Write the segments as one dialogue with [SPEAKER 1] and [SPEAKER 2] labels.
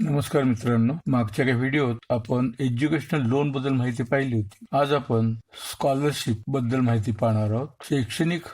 [SPEAKER 1] नमस्कार मित्रांनो, मागच्या काही व्हिडिओत आपण एज्युकेशनल लोन बद्दल माहिती पाहिली होती. आज आपण स्कॉलरशिप बद्दल माहिती पाहणार आहोत. शैक्षणिक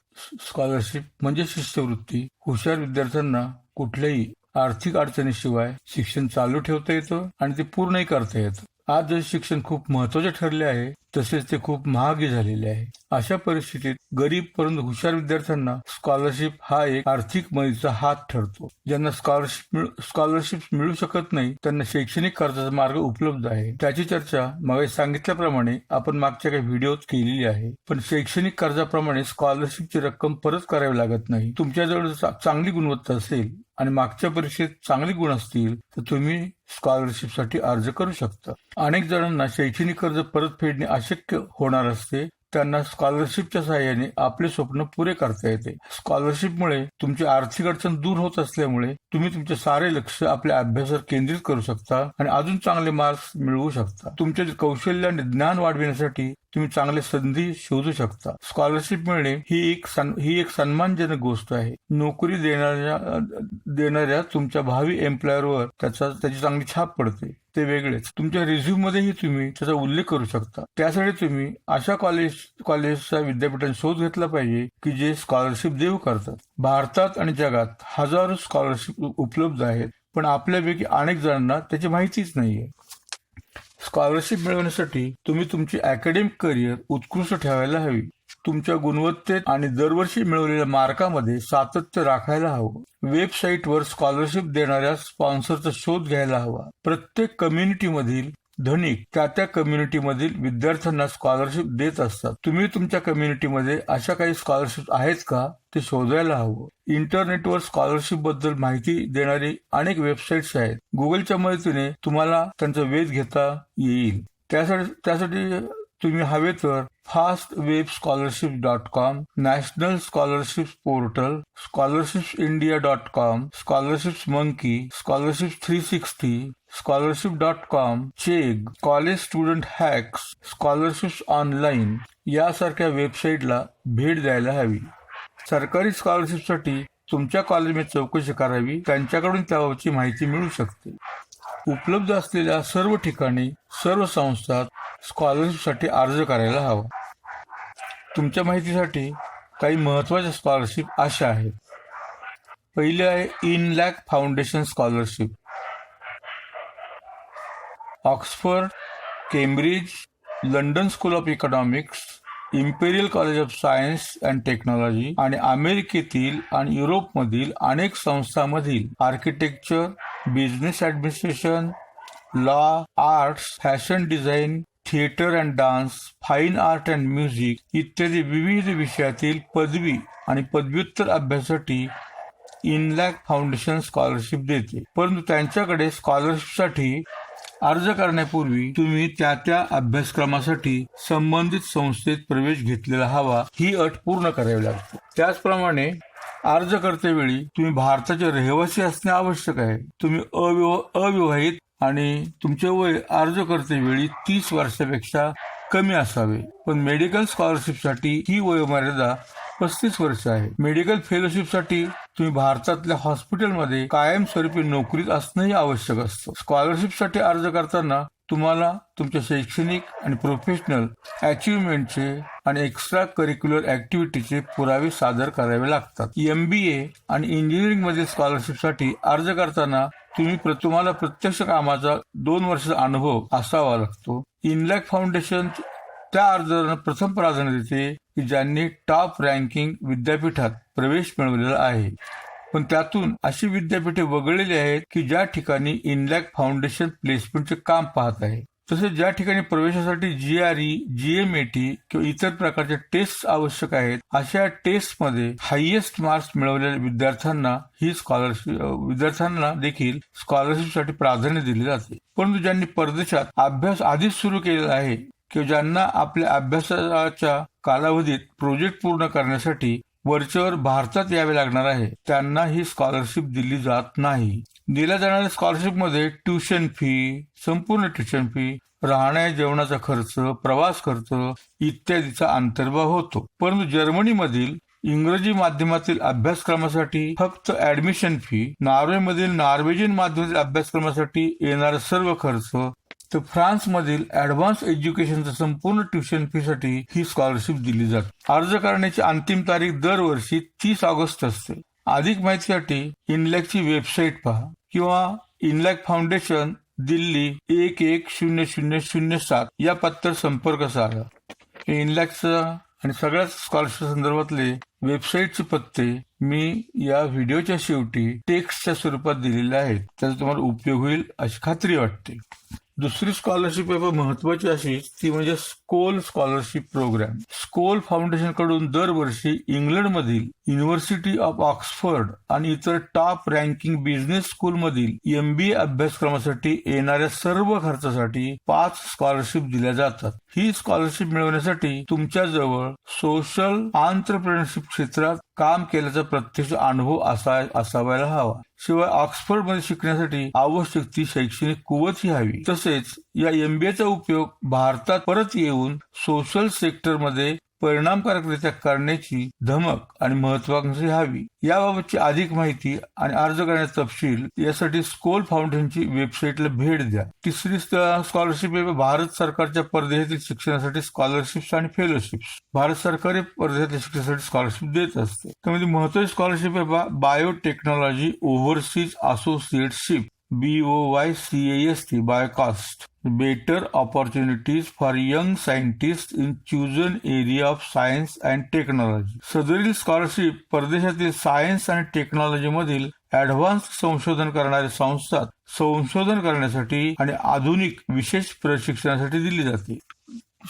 [SPEAKER 1] स्कॉलरशिप म्हणजे शिष्यवृत्ती. हुशार विद्यार्थ्यांना कुठल्याही आर्थिक अडचणीशिवाय शिक्षण चालू ठेवता येतं आणि ते पूर्णही करता येतं. आज जर शिक्षण खूप महत्वाचे ठरले आहे, तसेच ते खूप महागही झालेले आहे. अशा परिस्थितीत गरीब परंतु हुशार विद्यार्थ्यांना स्कॉलरशिप हा एक आर्थिक मदतीचा हात ठरतो. ज्यांना स्कॉलरशिप मिळू शकत नाही त्यांना शैक्षणिक कर्जाचा मार्ग उपलब्ध आहे. त्याची चर्चा मागे सांगितल्याप्रमाणे आपण मागच्या काही व्हिडिओत केलेली आहे. पण शैक्षणिक कर्जाप्रमाणे स्कॉलरशिपची रक्कम परत करावी लागत नाही. तुमच्याजवळ चांगली गुणवत्ता असेल आणि मागच्या परीक्षेत चांगले गुण असतील तर तुम्ही स्कॉलरशिपसाठी अर्ज करू शकता. अनेक जणांना शैक्षणिक कर्ज परत फेडणे अशक्य होणार असते. त्यांना स्कॉलरशिपच्या सहाय्याने आपले स्वप्न पुरे करता येते. स्कॉलरशिपमुळे तुमची आर्थिक अडचण दूर होत असल्यामुळे तुम्ही तुमचे सारे लक्ष आपल्या अभ्यासावर केंद्रित करू शकता आणि अजून चांगले मार्क्स मिळवू शकता. तुमचे कौशल्य आणि ज्ञान वाढविण्यासाठी तुम्ही चांगले संधी शोधू शकता. स्कॉलरशिप मिळणे ही एक सन्मानजनक गोष्ट आहे. नोकरी देणाऱ्या तुमच्या भावी एम्प्लॉयरवर त्याची चांगली छाप पडते. ते वेगळेच. तुमच्या रिझ्यूम मध्येही तुम्ही त्याचा उल्लेख करू शकता. त्यासाठी तुम्ही अशा कॉलेजच्या विद्यापीठांचा शोध घेतला पाहिजे की जे स्कॉलरशिप देऊ करतात. भारतात आणि जगात हजारो स्कॉलरशिप उपलब्ध आहेत, पण आपल्यापैकी अनेक जणांना त्याची माहितीच नाहीये. स्कॉलरशिप मिळवण्यासाठी तुम्ही तुमची अकॅडमिक करिअर उत्कृष्ट ठेवायला हवी. तुमच्या गुणवत्तेत आणि दरवर्षी मिळवलेल्या मार्कामध्ये सातत्य राखायला हवं. वेबसाईटवर स्कॉलरशिप देणाऱ्या स्पॉन्सरचा शोध घ्यायला हवा. प्रत्येक कम्युनिटीमधील धनिक त्या कम्युनिटीमधील विद्यार्थ्यांना स्कॉलरशिप देत असतात. तुम्ही तुमच्या कम्युनिटीमध्ये अशा काही स्कॉलरशिप आहेत का ते शोधायला हवं. इंटरनेटवर स्कॉलरशिप बद्दल माहिती देणारी अनेक वेबसाईट्स आहेत. गुगलच्या मदतीने तुम्हाला त्यांचा वेध घेता येईल. त्यासाठी तुम्ही हवे तर fastwebscholarship.com, national scholarship portal, scholarships.india.com, scholarships monkey, scholarships 360, scholarship.com, Chegg, college student hacks, scholarships online यासारख्या वेबसाईटला भेट द्यायला हवी. सरकारी स्कॉलरशिपसाठी तुमच्या कॉलेजमध्ये चौकशी करावी. त्यांच्याकडून त्याबाबतची माहिती मिळू शकते. उपलब्ध असलेल्या सर्व ठिकाणी सर्व संस्थात स्कॉलरशिपसाठी अर्ज करायला हवा. तुमच्या माहितीसाठी काही महत्वाच्या स्कॉलरशिप अशा आहेत. पहिली आहे Inlaks foundation scholarship. Oxford, Cambridge, London school of economics, imperial college of science and technology आणि अमेरिकेतील आणि युरोपमधील अनेक संस्थांमधील architecture, business administration, law, arts, fashion design, theatre and dance, fine art and music इत्यादी विविध विषयातील पदवी आणि पदव्युत्तर अभ्यासासाठी इनलॅक फाउंडेशन स्कॉलरशिप देते. परंतु त्यांच्याकडे स्कॉलरशिपसाठी अर्ज करण्यापूर्वी तुम्ही त्या अभ्यासक्रमासाठी संबंधित संस्थेत प्रवेश घेतलेला हवा ही अट पूर्ण करावी लागते. त्याचप्रमाणे अर्ज करतेवेळी तुम्ही भारताचे रहिवासी असणे आवश्यक आहे. तुम्ही अविवाहित आणि तुमचे वय अर्ज करतेवेळी 30 वर्षापेक्षा कमी असावे. पण मेडिकल स्कॉलरशिपसाठी ही वयोमर्यादा 35 वर्ष आहे. मेडिकल फेलोशिपसाठी तुम्ही भारतातल्या हॉस्पिटलमध्ये कायमस्वरूपी नोकरीत असणंही आवश्यक असतं. स्कॉलरशिपसाठी अर्ज करताना तुम्हाला तुमच्या शैक्षणिक आणि प्रोफेशनल अचिव्हमेंटचे आणि एक्स्ट्रा करिक्युलर ऍक्टिव्हिटीचे पुरावे सादर करावे लागतात. MBA आणि इंजिनिअरिंग मधील स्कॉलरशिपसाठी अर्ज करताना तुम्हाला प्रत्यक्ष कामाचा 2 वर्षाचा अनुभव असावा लागतो. इनलॅक फाउंडेशन त्या अर्जांना प्रथम प्राधान्य देते की ज्यांनी टॉप रँकिंग विद्यापीठात प्रवेश मिळवलेला आहे. पण त्यातून अशी विद्यापीठे वगळलेली आहेत की ज्या ठिकाणी इनलॅक फाउंडेशन प्लेसमेंटचे काम पाहत आहे. तसेच ज्या ठिकाणी प्रवेशासाठी GRE, GMAT किंवा इतर प्रकारच्या टेस्ट आवश्यक आहेत, अशा टेस्टमध्ये हायएस्ट मार्क्स मिळवलेल्या विद्यार्थ्यांना देखील स्कॉलरशिपसाठी प्राधान्य दिले जाते. परंतु ज्यांनी परदेशात अभ्यास आधीच सुरू केलेला आहे किंवा ज्यांना आपल्या अभ्यासाच्या कालावधीत प्रोजेक्ट पूर्ण करण्यासाठी वरचेवर भारतात यावे लागणार आहे, त्यांना ही स्कॉलरशिप दिली जात नाही. दिल्या जाणाऱ्या स्कॉलरशिपमध्ये ट्युशन फी, संपूर्ण ट्युशन फी, राहण्या जेवणाचा खर्च, प्रवास खर्च इत्यादीचा अंतर्भाव होतो. परंतु जर्मनीमधील इंग्रजी माध्यमातील अभ्यासक्रमासाठी फक्त ऍडमिशन फी, नॉर्वेमधील नॉर्वेजियन माध्यमातील अभ्यासक्रमासाठी येणारा सर्व खर्च, तर फ्रान्समधील ऍडव्हान्स एज्युकेशनच्या संपूर्ण ट्युशन फी साठी ही स्कॉलरशिप दिली जाते. अर्ज करण्याची अंतिम तारीख दरवर्षी 30 ऑगस्ट असते. अधिक माहितीसाठी इनलॅकची वेबसाईट पहा किंवा इनलॅक फाउंडेशन दिल्ली 110007 या पत्त्यावर संपर्क साधा. इनलॅकचा आणि सगळ्याच स्कॉलरशिप संदर्भातले वेबसाईटचे पत्ते मी या व्हिडिओच्या शेवटी टेक्स्टच्या स्वरूपात दिलेले आहेत. त्याचा तुम्हाला उपयोग होईल अशी खात्री वाटते. दुसरी स्कॉलरशिप महत्वाची अशी ती म्हणजे स्कोल स्कॉलरशिप प्रोग्राम. स्कोल फाउंडेशन कडून दरवर्षी इंग्लंडमधील युनिव्हर्सिटी ऑफ ऑक्सफर्ड आणि इतर टॉप रँकिंग बिझनेस स्कूल मधील MBA अभ्यासक्रमासाठी येणाऱ्या सर्व खर्चासाठी 5 स्कॉलरशिप दिल्या जातात. ही स्कॉलरशिप मिळवण्यासाठी तुमच्याजवळ सोशल आंत्रप्रेन्योरशिप क्षेत्रात काम केल्याचा प्रत्यक्ष अनुभव असावायला हवा. शिवाय ऑक्सफर्ड मध्ये शिकण्यासाठी आवश्यक ती शैक्षणिक कुवतही हवी. तसेच या MBAचा उपयोग भारतात परत येऊन सोशल सेक्टर मध्ये परिणामकारकरित्या करण्याची धमक आणि महत्वाकांक्षी हवी. याबाबतची अधिक माहिती आणि अर्ज करण्याचा तपशील यासाठी स्कोल फाउंडेशनची वेबसाईटला भेट द्या. तिसरी स्कॉलरशिप भारत सरकारच्या परदेशातील शिक्षणासाठी स्कॉलरशिप्स आणि फेलोशिप्स. भारत सरकार परदेशातील शिक्षणासाठी स्कॉलरशिप देत असते. त्यामध्ये महत्वाची scholarship biotechnology overseas associateship BOYCAST BOYCAST. Better opportunities for young scientist in chosen area of science and technology. सदरील स्कॉलरशिप परदेशातील सायन्स आणि टेक्नॉलॉजी मधील ऍडव्हान्स संशोधन करणाऱ्या संस्थांत संशोधन करण्यासाठी आणि आधुनिक विशेष प्रशिक्षणासाठी दिली जाते.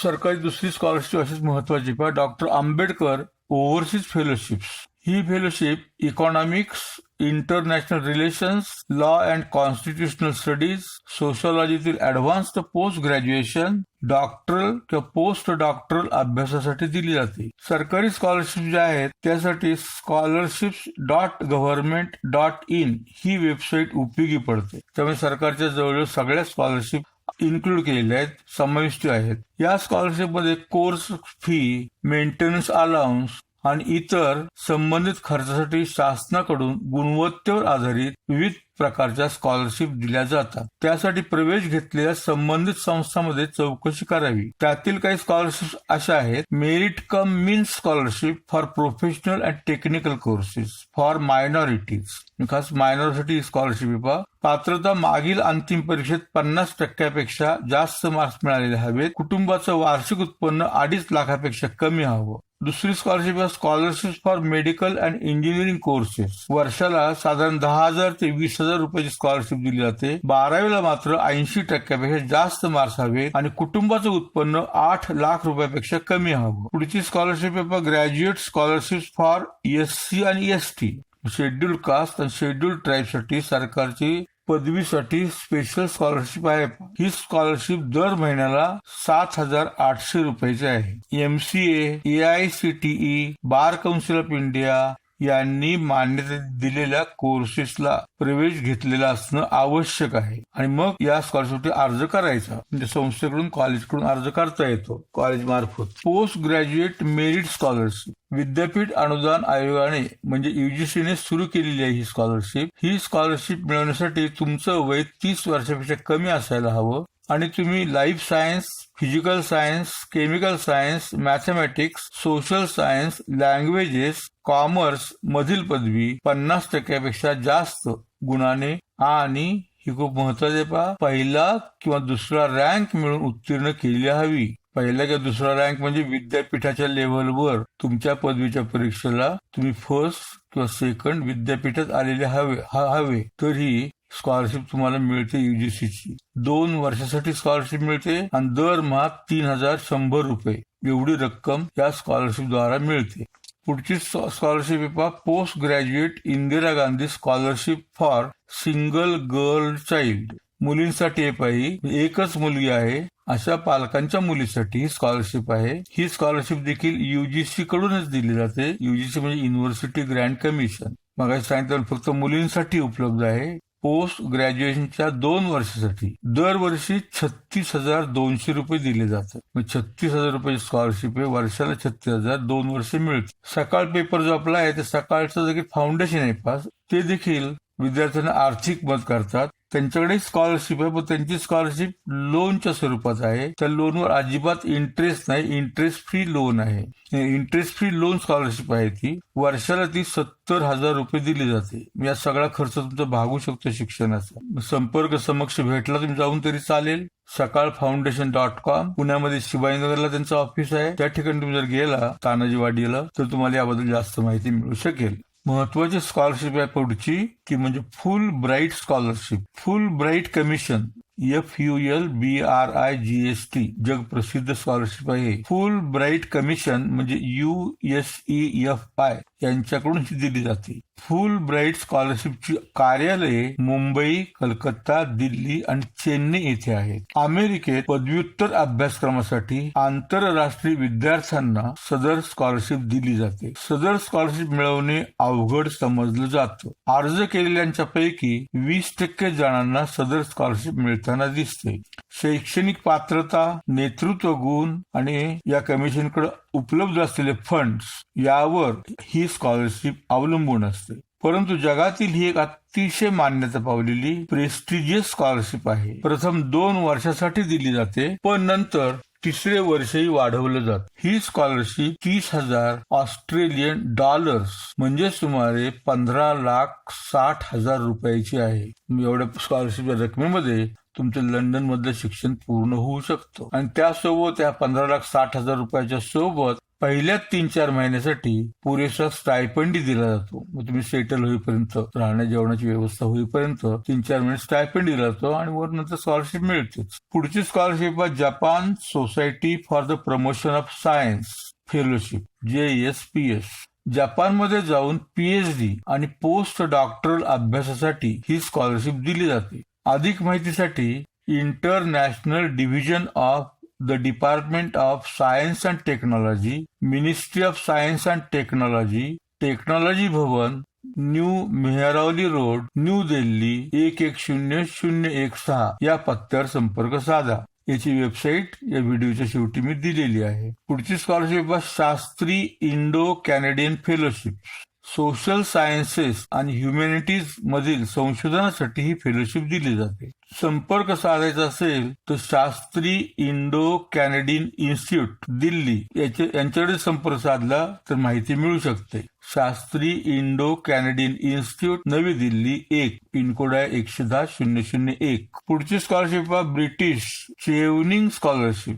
[SPEAKER 1] सरकारी दुसरी स्कॉलरशिप अशीच महत्वाची डॉक्टर आंबेडकर ओव्हरसीज फेलोशिप्स. ही fellowship economics, international relations, law and constitutional studies, सोशॉलॉजीतील ऍडव्हान्स पोस्ट ग्रॅज्युएशन, डॉक्टरल किंवा पोस्ट डॉक्टरल अभ्यासासाठी दिली जाते. सरकारी स्कॉलरशिप ज्या आहेत त्यासाठी scholarships.government.in ही वेबसाईट उपयोगी पडते. त्यामुळे सरकारच्या जवळजवळ सगळ्या स्कॉलरशिप इन्क्लूड केलेल्या आहेत, समाविष्ट आहेत. या स्कॉलरशिप मध्ये कोर्स फी, मेंटेनन्स अलाउन्स आणि इतर संबंधित खर्चासाठी शासनाकडून गुणवत्तेवर आधारित विविध प्रकारच्या स्कॉलरशिप दिल्या जातात. त्यासाठी प्रवेश घेतलेल्या संबंधित संस्थांमध्ये चौकशी करावी. त्यातील काही स्कॉलरशिप अशा आहेत: merit come means scholarship for professional and technical courses for minorities. खास मायनॉरिटी स्कॉलरशिप पात्रता मागील अंतिम परीक्षेत 50% जास्त मार्क्स मिळालेले हवेत. कुटुंबाचं वार्षिक उत्पन्न 2.5 लाखापेक्षा कमी हवं. दुसरी scholarship scholarship for medical and engineering courses. वर्षाला साधारण 10,000 ते 20,000 रुपयाची स्कॉलरशिप दिली जाते. 12वीला मात्र 80% जास्त मार्क्स हवेत आणि कुटुंबाचं उत्पन्न 8 लाख रुपयापेक्षा कमी हवं. पुढची scholarship graduate scholarship for SC आणि ST, शेड्यूल्ड कास्ट आणि शेड्यूल्ड ट्राईबसाठी सरकारची पदवीसाठी स्पेशल स्कॉलरशिप आहे. ही स्कॉलरशिप दर महिन्याला 7,800 रुपयाची आहे. MCA, AICTE, bar council of India यांनी मान्यता दिलेल्या कोर्सेसला प्रवेश घेतलेला असणं आवश्यक आहे आणि मग या स्कॉलरशिपसाठी अर्ज करायचा. म्हणजे संस्थेकडून कॉलेजकडून अर्ज करता येतो कॉलेज मार्फत. Post graduate merit scholarship. विद्यापीठ अनुदान आयोगाने म्हणजे UGCने सुरू केलेली आहे ही स्कॉलरशिप. ही स्कॉलरशिप मिळवण्यासाठी तुमचं वय 30 वर्षापेक्षा कमी असायला हवं आणि तुम्ही life science, physical science, chemical science, mathematics, social science, languages, commerce मधील पदवी 50% जास्त गुणाने आणि ही खूप महत्वाचे पहिला किंवा दुसरा रँक मिळून उत्तीर्ण केली हवी. पहिला किंवा दुसरा रँक म्हणजे विद्यापीठाच्या लेव्हलवर तुमच्या पदवीच्या परीक्षेला तुम्ही फर्स्ट किंवा सेकंड विद्यापीठात आलेले हवे तर ही स्कॉलरशिप तुम्हाला मिळते. UGCची 2 वर्षासाठी स्कॉलरशिप मिळते आणि दरमहा 3,100 रुपये एवढी रक्कम या स्कॉलरशिप द्वारा मिळते. पुढची scholarship post graduate Indira Gandhi scholarship for single girl child. मुलींसाठी एकच मुलगी आहे अशा पालकांच्या मुलीसाठी ही स्कॉलरशिप आहे. ही स्कॉलरशिप देखील UGC कडूनच दिली जाते. UGC म्हणजे युनिव्हर्सिटी ग्रँट कमिशन. मग सांगितलं फक्त मुलींसाठी उपलब्ध आहे. पोस्ट ग्रॅज्युएशनच्या 2 वर्षासाठी दरवर्षी 36,200 रुपये दिले जातात. 36,000 रुपये स्कॉलरशिप आहे, वर्षाला 36,000, 2 वर्ष मिळते. सकाळ पेपर जो आपला आहे ते सकाळचं जे फाउंडेशन आहे पास ते देखील विद्यार्थ्यांना आर्थिक मदत करतात. त्यांच्याकडे स्कॉलरशिप आहे, पण त्यांची स्कॉलरशिप लोनच्या स्वरूपात आहे. त्या लोनवर अजिबात इंटरेस्ट नाही, इंटरेस्ट फ्री लोन आहे. इंटरेस्ट फ्री लोन स्कॉलरशिप आहे ती. वर्षाला ती 70,000 रुपये दिली जाते. या सगळा खर्च तुमचा भागू शकतो शिक्षणाचा. संपर्क समक्ष भेटला तुम्ही जाऊन तरी चालेल. सकाळ फाउंडेशन.com पुण्यामध्ये शिवाजीनगरला त्यांचं ऑफिस आहे. त्या ठिकाणी तुम्ही जर गेला तानाजीवाडीला तर तुम्हाला याबद्दल जास्त माहिती मिळू शकेल. महत्वाची स्कॉलरशिप आहे पुढची ती म्हणजे फुल ब्राईट स्कॉलरशिप. फुल ब्राईट कमिशन FULBRIGST जगप्रसिद्ध स्कॉलरशिप आहे. फुल ब्राईट कमिशन म्हणजे USEFI यांच्याकडून ही दिली जाते. फुल ब्राईट स्कॉलरशिपची कार्यालये मुंबई, कलकत्ता, दिल्ली आणि चेन्नई येथे आहेत. अमेरिकेत पदव्युत्तर अभ्यासक्रमासाठी आंतरराष्ट्रीय विद्यार्थ्यांना सदर स्कॉलरशिप दिली जाते. सदर स्कॉलरशिप मिळवणे अवघड समजलं जातं. अर्ज केलेल्यांच्या पैकी 20% जणांना सदर स्कॉलरशिप मिळताना दिसते. शैक्षणिक पात्रता, नेतृत्व गुण आणि या कमिशनकडे उपलब्ध असलेले फंड्स यावर ही स्कॉलरशिप अवलंबून असते. परंतु जगातील ही एक अतिशय मान्यता पावलेली प्रेस्टिजियस स्कॉलरशिप आहे. प्रथम 2 वर्षासाठी दिली जाते, पण नंतर तिसरे वर्षही वाढवलं जात. ही स्कॉलरशिप 30,000 ऑस्ट्रेलियन डॉलर्स म्हणजे सुमारे 15,60,000 रुपयाची आहे. एवढ्या स्कॉलरशिपच्या रकमेमध्ये तुमचं लंडन मधलं शिक्षण पूर्ण होऊ शकतं. आणि त्यासोबत या 15,60,000 रुपयाच्या सोबत पहिल्या 3-4 महिन्यासाठी पुरेसा स्टायपंडी दिला जातो. मग तुम्ही सेटल होईपर्यंत, राहण्या जेवणाची व्यवस्था होईपर्यंत 3-4 महिने स्टायपंड दिला जातो आणि वर नंतर स्कॉलरशिप मिळतेच. पुढची स्कॉलरशिप आहे Japan society for the promotion of science fellowship JSPS. जपानमध्ये जाऊन PhD आणि पोस्ट डॉक्टरल अभ्यासासाठी ही स्कॉलरशिप दिली जाते. अधिक माहितीसाठी international division of the department of science and technology, ministry of science and technology, technology Bhavan, new Mehrauli road, new Delhi 110016 या पत्त्यावर संपर्क साधा. याची वेबसाईट या व्हिडिओच्या शेवटी मी दिलेली आहे. पुढची scholarship Shastri Indo Canadian fellowship. Social sciences आणि ह्युमॅनिटीज मधील संशोधनासाठी ही फेलोशिप दिली जाते. संपर्क साधायचा असेल तर Shastri Indo Canadian institute Delhi यांच्याकडे संपर्क साधला तर माहिती मिळू शकते. शास्त्री इंडो कॅनेडियन इन्स्टिट्यूट, नवी दिल्ली 1, पिनकोड आहे 110-001. पुढची स्कॉलरशिप आहे ब्रिटिश चेवनिंग स्कॉलरशिप.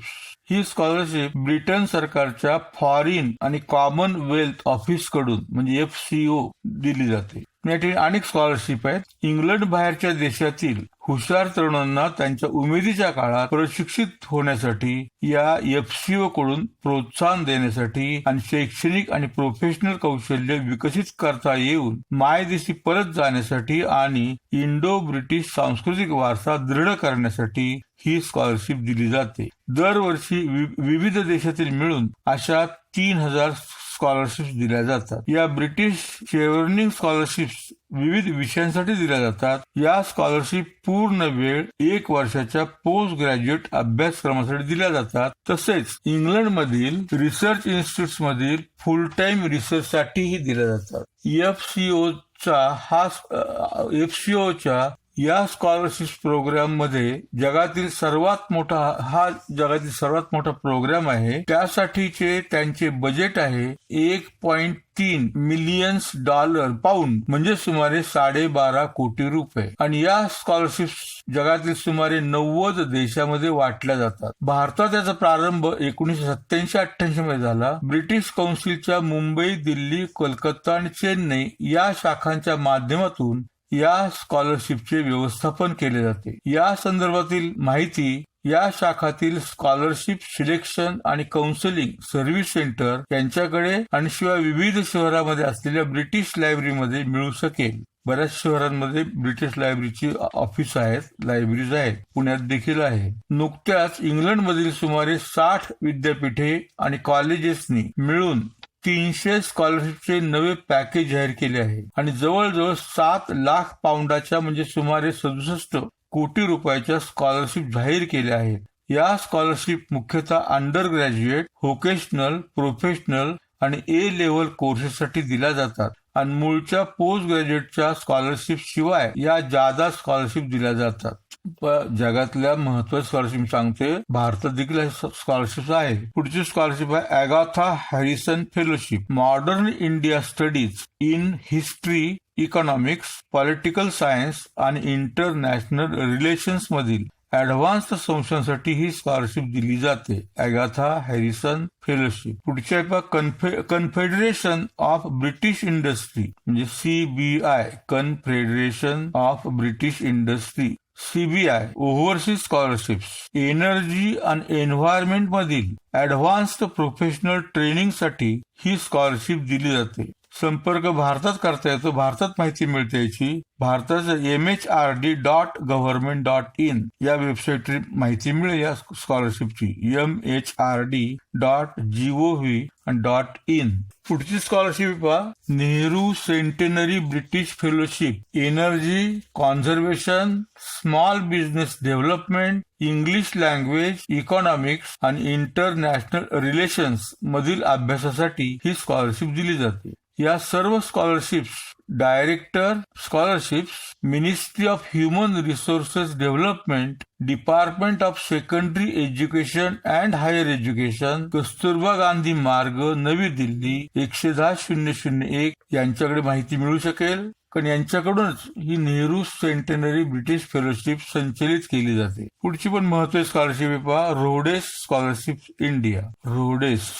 [SPEAKER 1] ही स्कॉलरशिप ब्रिटन सरकारच्या फॉरिन आणि कॉमनवेल्थ ऑफिस कडून म्हणजे FCO दिली जाते. या ठिकाणी अनेक स्कॉलरशिप आहेत. इंग्लंड बाहेरच्या देशातील हुशार तरुणांना त्यांच्या उमेदीच्या काळात प्रशिक्षित होण्यासाठी या FCO कडून प्रोत्साहन देण्यासाठी आणि शैक्षणिक आणि प्रोफेशनल कौशल्य विकसित करता येऊन मायदेशी परत जाण्यासाठी आणि इंडो ब्रिटिश सांस्कृतिक वारसा दृढ करण्यासाठी ही स्कॉलरशिप दिली जाते. दरवर्षी विविध देशातील मिळून अशा 3,000 स्कॉलरशिप्स दिल्या जातात. या ब्रिटिश चेवनिंग स्कॉलरशिप्स विविध विषयांसाठी दिल्या जातात. या स्कॉलरशिप पूर्ण वेळ 1 वर्षाच्या पोस्ट ग्रॅज्युएट अभ्यासक्रमासाठी दिल्या जातात. तसेच इंग्लंड मधील रिसर्च इन्स्टिट्यूट मधील फुल टाइम रिसर्च साठीही दिल्या जातात. FCOच्या या स्कॉलरशिप प्रोग्राम मध्ये जगातील सर्वात मोठा प्रोग्राम आहे. त्यासाठीचे त्यांचे बजेट आहे $1.3 मिलियन पाऊंड म्हणजे सुमारे 12.5 कोटी रुपये. आणि या स्कॉलरशिप जगातील सुमारे 90 देशामध्ये वाटल्या जातात. भारतात याचा प्रारंभ 1987-88 मध्ये झाला. ब्रिटिश कौन्सिलच्या मुंबई, दिल्ली, कोलकाता आणि चेन्नई या शाखांच्या माध्यमातून या स्कॉलरशिपचे व्यवस्थापन केले जाते. या संदर्भातील माहिती या शाखातील स्कॉलरशिप सिलेक्शन आणि काउन्सिलिंग सर्व्हिस सेंटर यांच्याकडे आणि शिवाय विविध शहरांमध्ये असलेल्या ब्रिटिश लायब्ररीमध्ये मिळू शकेल. बऱ्याच शहरांमध्ये ब्रिटिश लायब्ररीची ऑफिस आहेत, लायब्ररीज आहेत. पुण्यात देखील आहे. नुकत्याच इंग्लंडमधील सुमारे 60 विद्यापीठे आणि कॉलेजेसनी मिळून 300 स्कॉलरशिपचे नवे पॅकेज जाहीर केले आहे आणि जवळजवळ 7 लाख पाऊंडाच्या म्हणजे सुमारे 67 कोटी रुपयाच्या स्कॉलरशिप जाहीर केल्या आहेत. या स्कॉलरशिप मुख्यतः अंडर ग्रॅज्युएट, व्होकेशनल, प्रोफेशनल आणि ए लेव्हल कोर्सेससाठी दिल्या जातात आणि मूळच्या पोस्ट ग्रॅज्युएटच्या स्कॉलरशिप शिवाय या जादा स्कॉलरशिप दिल्या जातात. जगातल्या महत्वाच्या स्कॉलरशिप सांगते, भारतात देखील स्कॉलरशिप आहे. पुढची स्कॉलरशिप आहे Agatha Harrison fellowship, modern India studies in history, economics, political science आणि इंटरनॅशनल रिलेशन्स मधील ऍडव्हान्स संशोधनासाठी ही स्कॉलरशिप दिली जाते. Agatha Harrison fellowship. पुढच्या कन्फेडरेशन ऑफ ब्रिटिश इंडस्ट्री म्हणजे CBI, confederation of British industry CBI overseas scholarships, energy आणि environment मधील advanced professional training साठी ही स्कॉलरशिप दिली जाते. संपर्क भारतात करता येतो. भारतात माहिती मिळते याची. भारताचं MHRD.government.in या वेबसाईटवर माहिती मिळेल या स्कॉलरशिपची. MHRD.gov.in. पुढची scholarship Nehru centenary British fellowship, energy, conservation, small business development, English language, economics आणि इंटरनॅशनल रिलेशन्स मधील अभ्यासासाठी ही स्कॉलरशिप दिली जाते. या सर्व scholarships director scholarships, ministry of human resources development, department of secondary education and higher education, Kasturba Gandhi Marg, नवी दिल्ली 110-001 यांच्याकडे माहिती मिळू शकेल. कारण यांच्याकडूनच ही नेहरू सेंटेनरी ब्रिटिश फेलोशिप संचलित केली जाते. पुढची पण महत्वाची scholarship Rhodes scholarship India. रोडेस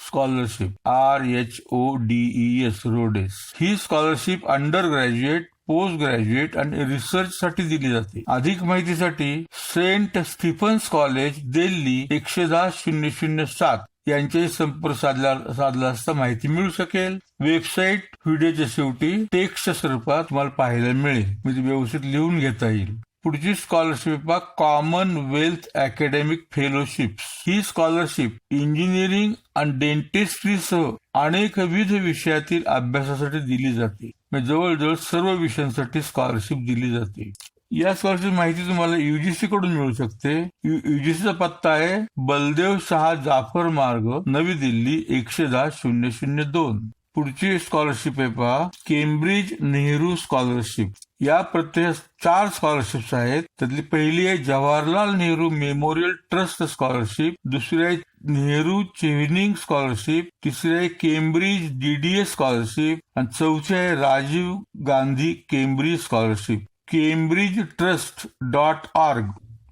[SPEAKER 1] scholarship RHODES Rhodes. ही scholarship undergraduate, postgraduate आणि रिसर्च साठी दिली जाते. अधिक माहितीसाठी सेंट स्टीफन्स कॉलेज, दिल्ली 110-007 यांच्याशी संपर्क साधला असता माहिती मिळू शकेल. वेबसाईट व्हिडिओच्या शेवटी टेक्स्टच्या स्वरूपात तुम्हाला पाहायला मिळेल. म्हणजे व्यवस्थित लिहून घेता येईल. पुढची स्कॉलरशिप कॉमनवेल्थ अकॅडमिक फेलोशिप्स. ही स्कॉलरशिप इंजिनिअरिंग आणि डेंटिस्ट्रीसह अनेकविध विषयातील अभ्यासासाठी दिली जाते. जवळजवळ सर्व विषयांसाठी स्कॉलरशिप दिली जाते. या स्कॉलरशिप माहिती तुम्हाला UGC कडून मिळू शकते. UGCचा पत्ता आहे बलदेव शाह जाफर मार्ग, नवी दिल्ली 110-002. पुढची स्कॉलरशिप आहे केम्ब्रिज नेहरू स्कॉलरशिप. या प्रत्येक 4 स्कॉलरशिप्स आहेत. त्यातली पहिली आहे Jawaharlal Nehru memorial trust scholarship, दुसरी आहे नेहरू चेव्हनिंग स्कॉलरशिप, तिसरी आहे केम्ब्रिज DDS स्कॉलरशिप आणि चौथी आहे Rajiv Gandhi Cambridge scholarship. cambridgetrust.org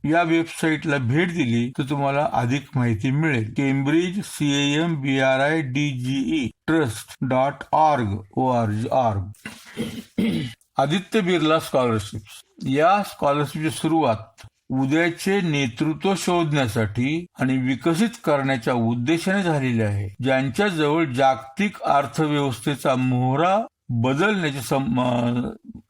[SPEAKER 1] या वेबसाईटला भेट दिली तर तुम्हाला अधिक माहिती मिळेल. Cambridge CAMBRIDGE trust.org. Aditya Birla scholarship. या स्कॉलरशिपची सुरुवात उद्याचे नेतृत्व शोधण्यासाठी आणि विकसित करण्याच्या उद्देशाने झालेली आहे. ज्यांच्या जवळ जागतिक अर्थव्यवस्थेचा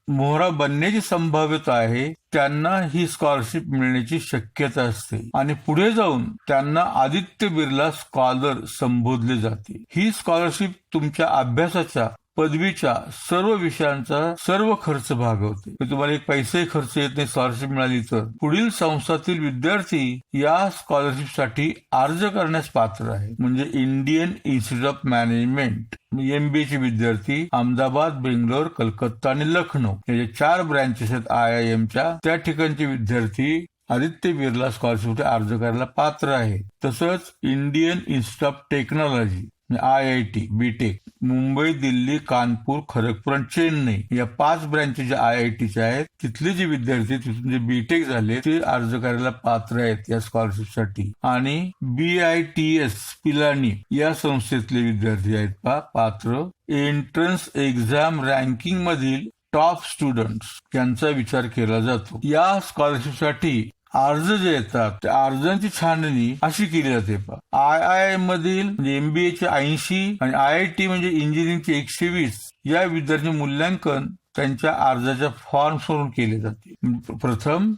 [SPEAKER 1] मोहरा बनण्याची संभाव्यता आहे त्यांना ही स्कॉलरशिप मिळण्याची शक्यता असते आणि पुढे जाऊन त्यांना आदित्य बिर्ला स्कॉलर संबोधले जाते. ही स्कॉलरशिप तुमच्या अभ्यासाच्या पदवीच्या सर्व विषयांचा सर्व खर्च भागवते. तुम्हाला एक पैसाही खर्च येत नाही स्कॉलरशिप मिळाली तर. पुढील संस्थातील विद्यार्थी या स्कॉलरशिपसाठी अर्ज करण्यास पात्र आहे. म्हणजे Indian institute of management MBA चे विद्यार्थी अहमदाबाद, बेंगलोर, कलकत्ता आणि लखनौ या 4 ब्रँचेस आहेत IIMच्या. त्या ठिकाणचे विद्यार्थी आदित्य बिर्ला स्कॉलरशिपसाठी अर्ज करायला पात्र आहे. तसंच Indian institute of technology IIT BTech Mumbai, Delhi, Kanpur, Kharagpur आणि चेन्नई या 5 ब्रँचेस ज्या IITच्या आहेत तिथले जे विद्यार्थी तिथून जे BTech झाले ते अर्ज करायला पात्र आहेत या स्कॉलरशिपसाठी. आणि BITS पिलानी या संस्थेतले विद्यार्थी आहेत पात्र. एंट्रन्स एक्झाम रँकिंग मधील टॉप स्टुडंट्स यांचा विचार केला जातो. या स्कॉलरशिपसाठी अर्ज जे येतात त्या अर्जांची छाननी अशी केली जाते. IIM मधील म्हणजे MBAचे 80 आणि IIT म्हणजे इंजिनिअरिंगचे 120 या विद्यार्थी मूल्यांकन त्यांच्या अर्जाच्या फॉर्मवरून केले जाते. प्रथम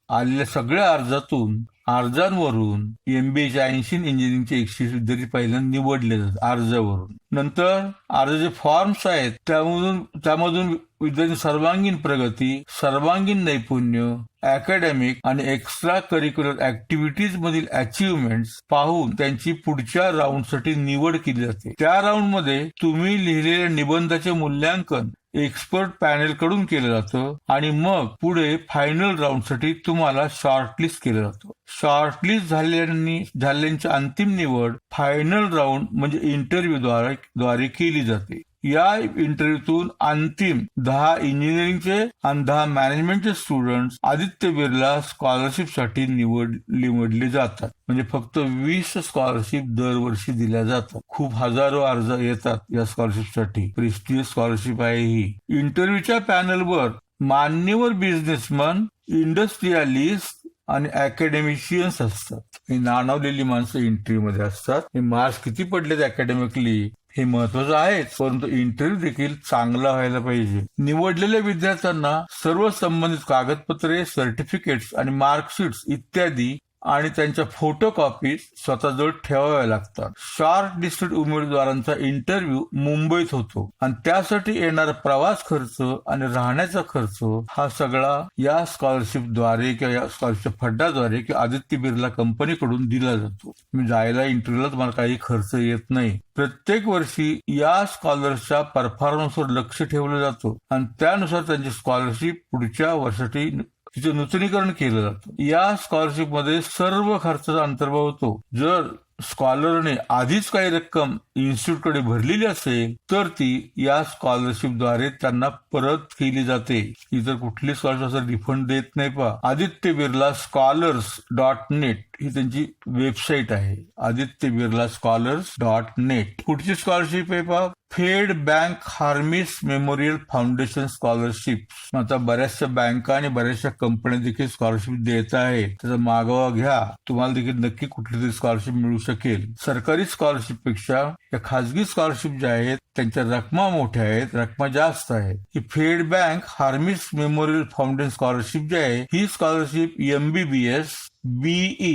[SPEAKER 1] आलेल्या सगळ्या अर्जातून अर्जांवरून MBAच्या 80 इंजिनिअरिंगचे 120 विद्यार्थी पहिल्यांदा निवडले जातात अर्जावरून. नंतर अर्जाचे फॉर्म्स आहेत त्यामधून विद्यार्थी सर्वांगीण प्रगती, सर्वांगीण नैपुण्य, अकॅडमिक आणि एक्स्ट्रा करिक्युलर ऍक्टिव्हिटीज मधील अचिव्हमेंट्स पाहून त्यांची पुढच्या राऊंडसाठी निवड केली जाते. त्या राऊंडमध्ये तुम्ही लिहिलेल्या निबंधाचे मूल्यांकन एक्सपर्ट पॅनेल कडून केलं जातं आणि मग पुढे फायनल राऊंडसाठी तुम्हाला शॉर्टलिस्ट केलं जातं. शॉर्टलिस्ट झालेल्यांची अंतिम निवड फायनल राऊंड म्हणजे इंटरव्ह्यू द्वारे केली जाते. या इंटरव्ह्यूतून अंतिम 10 इंजिनिअरिंगचे आणि 10 मॅनेजमेंटचे स्टुडंट्स आदित्य बिर्ला स्कॉलरशिपसाठी निवडले जातात. म्हणजे फक्त 20 स्कॉलरशिप दरवर्षी दिल्या जातात. खूप हजारो अर्ज येतात या स्कॉलरशिपसाठी. प्रेस्टिजियस स्कॉलरशिप आहे ही. इंटरव्ह्यूच्या पॅनलवर मान्यवर बिझनेसमन, इंडस्ट्रियलिस्ट आणि अकॅडमिशियन्स असतात. ही नाणावलेली माणसं इंटरव्ह्यू मध्ये असतात. हे मार्क्स किती पडलेत अकॅडमिकली हे महत्वाचं आहे, परंतु इंटरव्ह्यू देखील चांगला व्हायला पाहिजे. निवडलेल्या विद्यार्थ्यांना सर्व संबंधित कागदपत्रे, सर्टिफिकेट्स आणि मार्कशीट्स इत्यादी आणि त्यांच्या फोटो कॉपी स्वतःजवळ ठेवाव्या लागतात. शॉर्ट लिस्टेड उमेदवारांचा इंटरव्ह्यू मुंबईत होतो आणि त्यासाठी येणारा प्रवास खर्च आणि राहण्याचा खर्च हा सगळा या स्कॉलरशिपद्वारे किंवा या स्कॉलरशिप फंडाद्वारे किंवा आदित्य बिर्ला कंपनीकडून दिला जातो. मी जायला इंटरव्ह्यूला तुम्हाला काही खर्च येत नाही. प्रत्येक वर्षी या स्कॉलरच्या परफॉर्मन्सवर लक्ष ठेवलं जातं आणि त्यानुसार त्यांची स्कॉलरशिप पुढच्या वर्षासाठी तिचं नूतनीकरण केलं जातं. या स्कॉलरशिपमध्ये सर्व खर्चाचा अंतर्भाव होतो. जर स्कॉलरने आधीच काही रक्कम इन्स्टिट्यूटकडे भरलेली असेल तर ती या स्कॉलरशिपद्वारे त्यांना परत केली जाते. इतर कुठली स्कॉलरशिप असं रिफंड देत नाही. आदित्य बिर्ला scholars.net ही त्यांची वेबसाईट आहे. आदित्य बिर्ला scholars.net. पुढची स्कॉलरशिप आहे फेड bank Hormis memorial foundation scholarship. आता बऱ्याचशा बँका आणि बऱ्याचशा कंपन्या देखील स्कॉलरशिप देत आहे. त्याचा मागोवा घ्या, तुम्हाला देखील नक्की कुठली तरी स्कॉलरशिप मिळू शकेल. सरकारी स्कॉलरशिप पेक्षा या खाजगी स्कॉलरशिप ज्या आहेत त्यांच्या रकमा मोठ्या आहेत, रकमा जास्त आहेत. ही fed bank Hormis memorial foundation scholarship जी आहे ही scholarship MBBS, BE,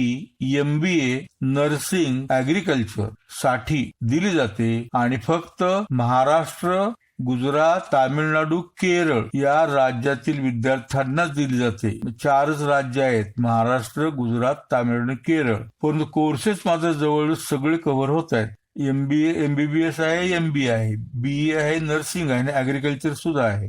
[SPEAKER 1] MBA, nursing, agriculture साठी दिली जाते आणि फक्त महाराष्ट्र, गुजरात, तामिळनाडू, केरळ या राज्यातील विद्यार्थ्यांनाच दिली जाते. 4च राज्य आहेत, महाराष्ट्र, गुजरात, तामिळनाडू, केरळ. परंतु कोर्सेस मात्र जवळ सगळे कव्हर होत आहेत. MBA, MBBS आहे, MBA आहे, BE आहे, नर्सिंग आहे आणि ऍग्रिकल्चर सुद्धा आहे.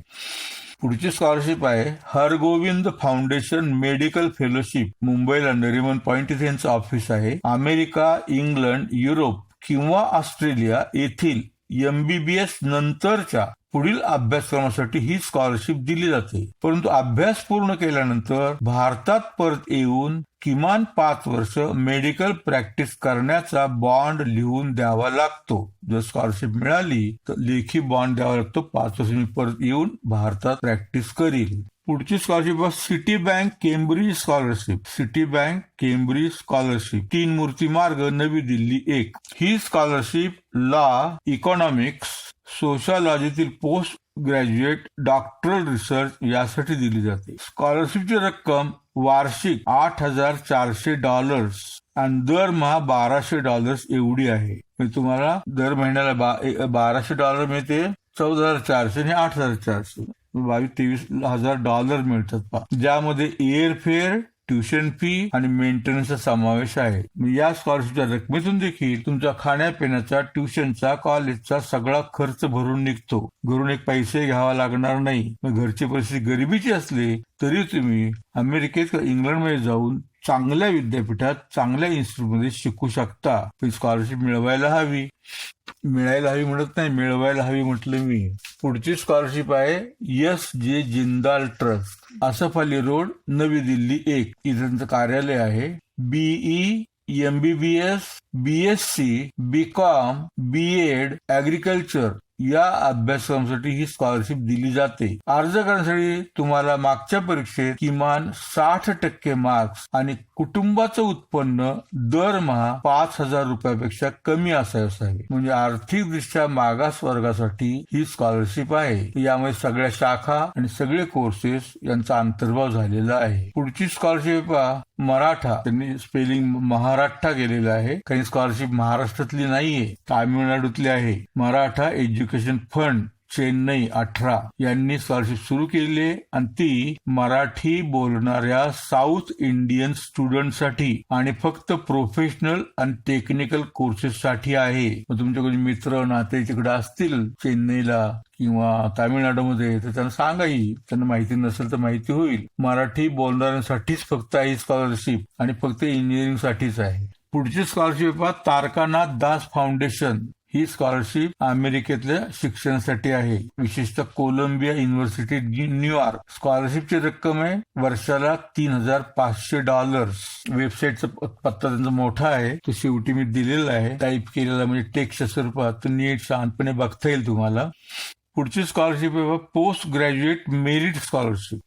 [SPEAKER 1] पुढची स्कॉलरशिप आहे हरगोविंद फाउंडेशन मेडिकल फेलोशिप. मुंबईला नरिमन पॉइंट इथे यांचं ऑफिस आहे. अमेरिका, इंग्लंड, युरोप किंवा ऑस्ट्रेलिया येथील MBBS नंतरच्या पुढील अभ्यासक्रमासाठी ही स्कॉलरशिप दिली जाते. परंतु अभ्यास पूर्ण केल्यानंतर भारतात परत येऊन किमान 5 वर्ष मेडिकल प्रॅक्टिस करण्याचा बॉन्ड लिहून द्यावा लागतो. जर स्कॉलरशिप मिळाली तर लेखी बॉन्ड द्यावा लागतो. 5 वर्ष मी परत येऊन भारतात प्रॅक्टिस करील. पुढची scholarship Citibank Cambridge scholarship. Citibank Cambridge scholarship. 3 Murti Marg, नवी दिल्ली 1. ही स्कॉलरशिप लॉ, इकॉनॉमिक्स, सोशॉलॉजीतील पोस्ट ग्रॅज्युएट डॉक्टरल रिसर्च यासाठी दिली जाते. स्कॉलरशिपची रक्कम वार्षिक $8,400 आणि दरमहा $1,200 एवढी आहे. मी तुम्हाला दर महिन्याला $1,200 मिळते, 14,400 आणि 8,400 $22,000 मिळतात. ज्यामध्ये एअरफेअर, ट्युशन फी आणि मेंटेनन्सचा समावेश आहे. या स्कॉलरशिपच्या रकमेतून देखील तुमच्या खाण्यापिण्याचा, ट्युशनचा, कॉलेजचा सगळा खर्च भरून निघतो. घरून एक पैसे घ्यावा लागणार नाही. घरची परिस्थिती गरिबीची असली तरी तुम्ही अमेरिकेत किंवा इंग्लंडमध्ये जाऊन चांगल्या विद्यापीठात, चांगल्या इन्स्टिट्यूटमध्ये शिकू शकता. स्कॉलरशिप मिळवायला हवी म्हणत नाही, मिळवायला हवी म्हटलं मी. पुढची स्कॉलरशिप आहे SJ Jindal trust, Asaf Ali road, नवी दिल्ली 1. इथे त्यांचं कार्यालय आहे. BE, MBBS, BSc, BCom, B.Ed, agriculture या अभ्यासक्रमासाठी ही स्कॉलरशिप दिली जाते. अर्ज करण्यासाठी तुम्हाला मागच्या परीक्षेत किमान 60% मार्क्स आणि कुटुंबाचं उत्पन्न दरमहा ₹5,000 कमी असावे. म्हणजे आर्थिकदृष्ट्या मागास वर्गासाठी ही स्कॉलरशिप आहे. यामध्ये सगळ्या शाखा आणि सगळे कोर्सेस यांचा अंतर्भाव झालेला आहे. पुढची स्कॉलरशिप मराठा, त्यांनी स्पेलिंग महाराष्ट्र केलेलं आहे, काही स्कॉलरशिप महाराष्ट्रातली नाहीये, तामिळनाडूतली आहे. मराठा एज्युकेशन फंड चेन्नई 18 यांनी स्कॉलरशिप सुरू केली आहे आणि ती मराठी बोलणाऱ्या साऊथ इंडियन स्टुडंटसाठी आणि फक्त प्रोफेशनल आणि टेक्निकल कोर्सेससाठी आहे. मग तुमचे कोणी मित्र नाते तिकडे असतील चेन्नईला किंवा तामिळनाडूमध्ये तर त्यांना सांगाही, त्यांना माहिती नसेल तर माहिती होईल. मराठी बोलणाऱ्यांसाठीच फक्त आहे स्कॉलरशिप आणि फक्त इंजिनिअरिंग साठीच आहे. पुढची स्कॉलरशिप तारकानाथ दास फाउंडेशन. ही स्कॉलरशिप अमेरिकेतल्या शिक्षणासाठी आहे, विशेषतः कोलंबिया युनिव्हर्सिटी न्यूयॉर्क. स्कॉलरशिपची रक्कम आहे वर्षाला $3,500. वेबसाईटचा पत्ता त्यांचा मोठा आहे, तो शेवटी मी दिलेला आहे, टाईप केलेला म्हणजे टेक्स्टच्या स्वरूपात, तो नीट शांतपणे बघता येईल तुम्हाला. पुढची स्कॉलरशिप आहे पोस्ट ग्रॅज्युएट मेरिट स्कॉलरशिप.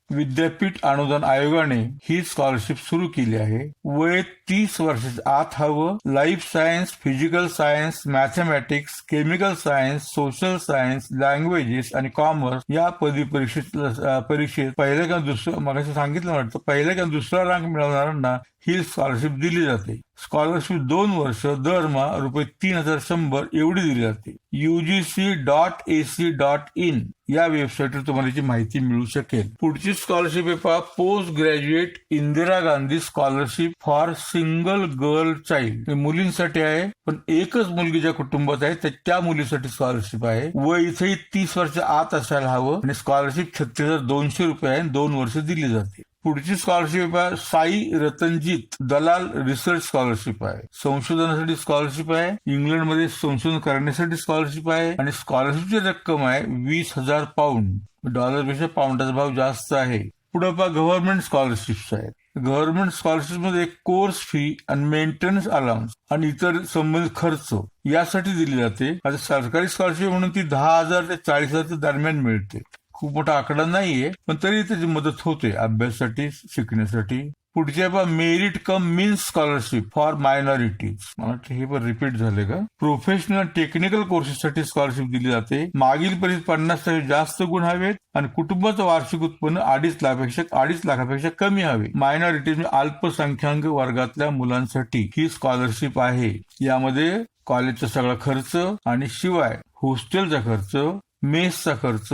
[SPEAKER 1] विद्यापीठ अनुदान आयोगाने ही स्कॉलरशिप सुरू केली आहे. वय 30 वर्षाच्या आत हवं. Life science, physical science, mathematics, chemical science, social science, languages आणि कॉमर्स या पदवी परीक्षेत पहिल्या किंवा दुसऱ्या, मगाशी सांगितलं वाटतं, पहिल्या किंवा दुसरा रँक मिळवणाऱ्यांना ही स्कॉलरशिप दिली जाते. स्कॉलरशिप 2 वर्ष दरमहा ₹3,100 एवढी दिली जाते. UGC.ac.in या वेबसाईटवर तुम्हाला याची माहिती मिळू शकेल. पुढची स्कॉलरशिप आहे post graduate Indira Gandhi scholarship for single girl child. मुलींसाठी आहे, पण एकच मुलगी ज्या कुटुंबात आहे त्या मुलीसाठी स्कॉलरशिप आहे. वय इथेही 30 वर्ष आत असायला हवं आणि स्कॉलरशिप ₹36,200 आहे, 2 वर्ष दिली जाते. पुढची स्कॉलरशिप आहे साई रतनजीत दलाल रिसर्च स्कॉलरशिप आहे. संशोधनासाठी स्कॉलरशिप आहे, इंग्लंडमध्ये संशोधन करण्यासाठी स्कॉलरशिप आहे आणि स्कॉलरशिपची रक्कम आहे £20,000. डॉलरपेक्षा पाऊंडाचा भाव जास्त आहे. पुढे गव्हर्नमेंट स्कॉलरशिप्स आहेत. गव्हर्नमेंट स्कॉलरशिप मध्ये कोर्स फी आणि मेंटेनन्स अलाउन्स आणि इतर संबंधित खर्च यासाठी दिली जाते. आता सरकारी स्कॉलरशिप म्हणून ती 10,000 ते 40,000 दरम्यान मिळते. खूप मोठा आकडा नाहीये, पण तरी त्याची मदत होते अभ्यासासाठी, शिकण्यासाठी. पुढचे merit come means scholarship for minorities. मला वाटतं हे पण रिपीट झाले का. प्रोफेशनल टेक्निकल कोर्सेससाठी स्कॉलरशिप दिली जाते. मागील परीक्षेत 50% जास्त गुण हवेत आणि कुटुंबाचं वार्षिक उत्पन्न 2.5 लाखापेक्षा कमी हवे. मायनॉरिटीज म्हणजे अल्पसंख्याक वर्गातल्या मुलांसाठी ही स्कॉलरशिप आहे. यामध्ये कॉलेजचा सगळा खर्च आणि शिवाय हॉस्टेलचा खर्च, मेसचा खर्च